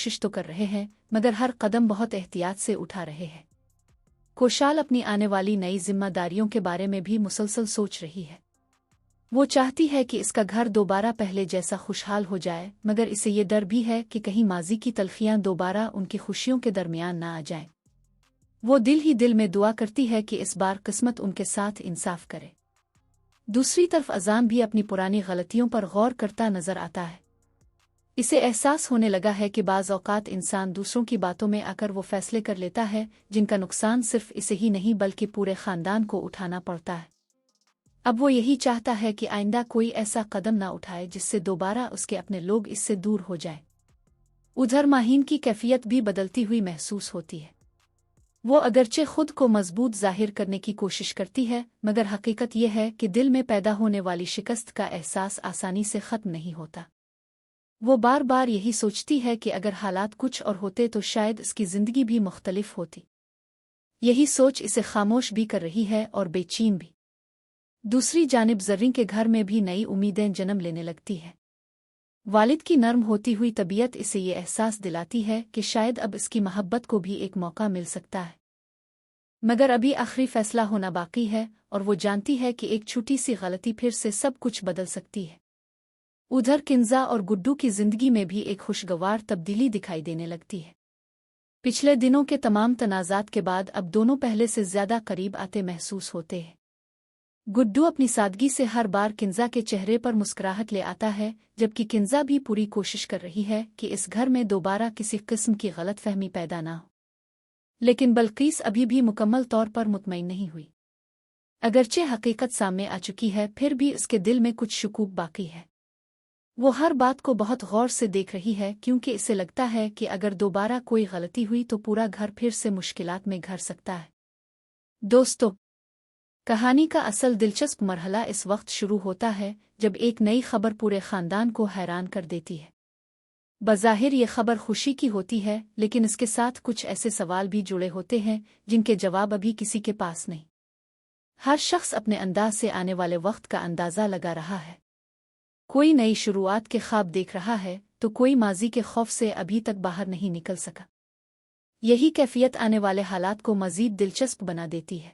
कोशिश तो कर रहे हैं, मगर हर कदम बहुत एहतियात से उठा रहे हैं। कोशाल अपनी आने वाली नई जिम्मेदारियों के बारे में भी मुसलसल सोच रही है। वो चाहती है कि इसका घर दोबारा पहले जैसा खुशहाल हो जाए, मगर इसे ये डर भी है कि कहीं माजी की तलखियां दोबारा उनकी खुशियों के दरमियान ना आ जाएं। वो दिल ही दिल में दुआ करती है कि इस बार किस्मत उनके साथ इंसाफ करे। दूसरी तरफ अजान भी अपनी पुरानी गलतियों पर गौर करता नजर आता है। इसे एहसास होने लगा है कि बाज़ औक़ात इंसान दूसरों की बातों में आकर वो फैसले कर लेता है जिनका नुकसान सिर्फ इसे ही नहीं बल्कि पूरे ख़ानदान को उठाना पड़ता है। अब वो यही चाहता है कि आइंदा कोई ऐसा कदम ना उठाए जिससे दोबारा उसके अपने लोग इससे दूर हो जाएं। उधर माहीन की कैफियत भी बदलती हुई महसूस होती है। वो अगरचे खुद को मजबूत जाहिर करने की कोशिश करती है, मगर हकीकत यह है कि दिल में पैदा होने वाली शिकस्त का एहसास आसानी से ख़त्म नहीं होता। वो बार बार यही सोचती है कि अगर हालात कुछ और होते तो शायद इसकी ज़िंदगी भी मुख्तलिफ होती। यही सोच इसे खामोश भी कर रही है और बेचैन भी। दूसरी जानिब ज़र्रीन के घर में भी नई उम्मीदें जन्म लेने लगती हैं। वालिद की नर्म होती हुई तबीयत इसे ये एहसास दिलाती है कि शायद अब इसकी मोहब्बत को भी एक मौका मिल सकता है, मगर अभी आखिरी फैसला होना बाकी है और वो जानती है कि एक छोटी सी गलती फिर से सब कुछ बदल सकती है। उधर किंजा और गुड्डू की जिंदगी में भी एक खुशगवार तब्दीली दिखाई देने लगती है। पिछले दिनों के तमाम तनाज़ात के बाद अब दोनों पहले से ज्यादा करीब आते महसूस होते हैं। गुड्डू अपनी सादगी से हर बार किंजा के चेहरे पर मुस्कुराहट ले आता है, जबकि किंजा भी पूरी कोशिश कर रही है कि इस घर में दोबारा किसी किस्म की गलतफहमी पैदा ना हो। लेकिन बल्कीस अभी भी मुकम्मल तौर पर मुतमईन नहीं हुई। अगरचे हकीकत सामने आ चुकी है, फिर भी उसके दिल में कुछ शुकूक बाकी है। वो हर बात को बहुत गौर से देख रही है, क्योंकि इसे लगता है कि अगर दोबारा कोई गलती हुई तो पूरा घर फिर से मुश्किलात में घिर सकता है। दोस्तों, कहानी का असल दिलचस्प मरहला इस वक्त शुरू होता है जब एक नई खबर पूरे खानदान को हैरान कर देती है। बज़ाहिर ये खबर खुशी की होती है, लेकिन इसके साथ कुछ ऐसे सवाल भी जुड़े होते हैं जिनके जवाब अभी किसी के पास नहीं। हर शख्स अपने अंदाज से आने वाले वक्त का अंदाज़ा लगा रहा है। कोई नई शुरुआत के ख्वाब देख रहा है तो कोई माजी के खौफ से अभी तक बाहर नहीं निकल सका। यही कैफियत आने वाले हालात को मज़ीद दिलचस्प बना देती है।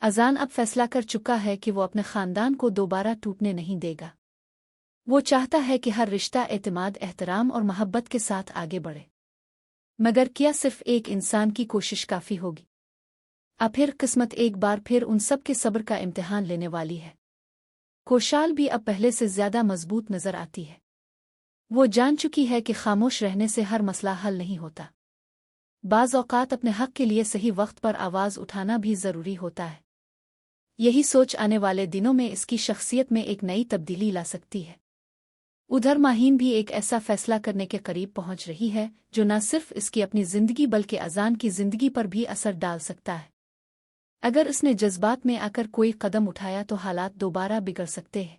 अजान अब फैसला कर चुका है कि वो अपने ख़ानदान को दोबारा टूटने नहीं देगा। वो चाहता है कि हर रिश्ता एतमाद, एहतराम और मोहब्बत के साथ आगे बढ़े। मगर क्या सिर्फ एक इंसान की कोशिश काफ़ी होगी? अब फिर किस्मत एक बार फिर उन सब के सब्र का इम्तिहान लेने वाली है। कोशाल भी अब पहले से ज्यादा मजबूत नजर आती है। वो जान चुकी है कि खामोश रहने से हर मसला हल नहीं होता। बाज़ औक़ात अपने हक के लिए सही वक्त पर आवाज़ उठाना भी ज़रूरी होता है। यही सोच आने वाले दिनों में इसकी शख्सियत में एक नई तब्दीली ला सकती है। उधर माहीन भी एक ऐसा फैसला करने के करीब पहुंच रही है जो न सिर्फ इसकी अपनी ज़िंदगी बल्कि अजान की ज़िंदगी पर भी असर डाल सकता है। अगर इसने जज्बात में आकर कोई कदम उठाया तो हालात दोबारा बिगड़ सकते हैं।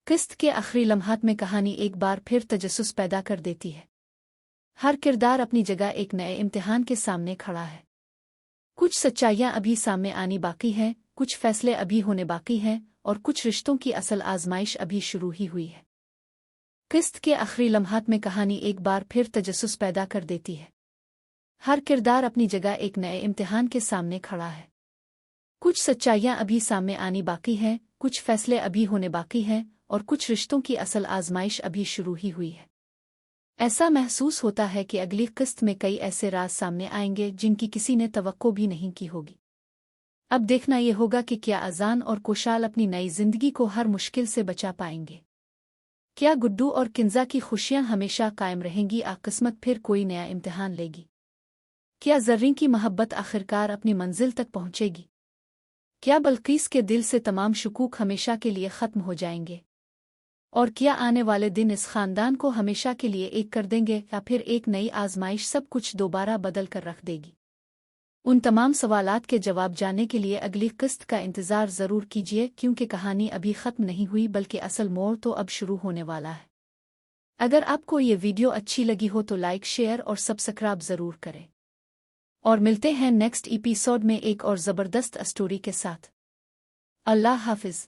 किस्त के आखिरी लम्हात में कहानी एक बार फिर तजस्सुस पैदा कर देती है। हर किरदार अपनी जगह एक नए इम्तिहान के सामने खड़ा है। कुछ सच्चाइयां अभी सामने आनी बाकी हैं, कुछ फैसले अभी होने बाकी हैं और कुछ रिश्तों की असल आजमाइश अभी शुरू ही हुई है। किस्त के आखिरी लम्हात में कहानी एक बार फिर तजस्सुस पैदा कर देती है। हर किरदार अपनी जगह एक नए इम्तिहान के सामने खड़ा है। कुछ सच्चाइयां अभी सामने आनी बाकी हैं, कुछ फैसले अभी होने बाकी हैं और कुछ रिश्तों की असल आजमाइश अभी शुरू ही हुई है। ऐसा महसूस होता है कि अगली किस्त में कई ऐसे राज सामने आएंगे जिनकी किसी ने तवक्को भी नहीं की होगी। अब देखना यह होगा कि क्या अजान और कोशाल अपनी नई जिंदगी को हर मुश्किल से बचा पाएंगे। क्या गुड्डू और किंजा की खुशियां हमेशा कायम रहेंगी या किस्मत फिर कोई नया इम्तिहान लेगी? क्या ज़र्रीन की मोहब्बत आखिरकार अपनी मंजिल तक पहुंचेगी? क्या बल्कीस के दिल से तमाम शुकूक हमेशा के लिए ख़त्म हो जाएंगे? और क्या आने वाले दिन इस ख़ानदान को हमेशा के लिए एक कर देंगे या फिर एक नई आजमाइश सब कुछ दोबारा बदल कर रख देगी? उन तमाम सवालात के जवाब जानने के लिए अगली किस्त का इंतज़ार ज़रूर कीजिए, क्योंकि कहानी अभी ख़त्म नहीं हुई बल्कि असल मोड़ तो अब शुरू होने वाला है। अगर आपको ये वीडियो अच्छी लगी हो तो लाइक, शेयर और सब्सक्राइब ज़रूर करें। और मिलते हैं नेक्स्ट एपिसोड में एक और ज़बरदस्त स्टोरी के साथ। अल्लाह हाफिज़।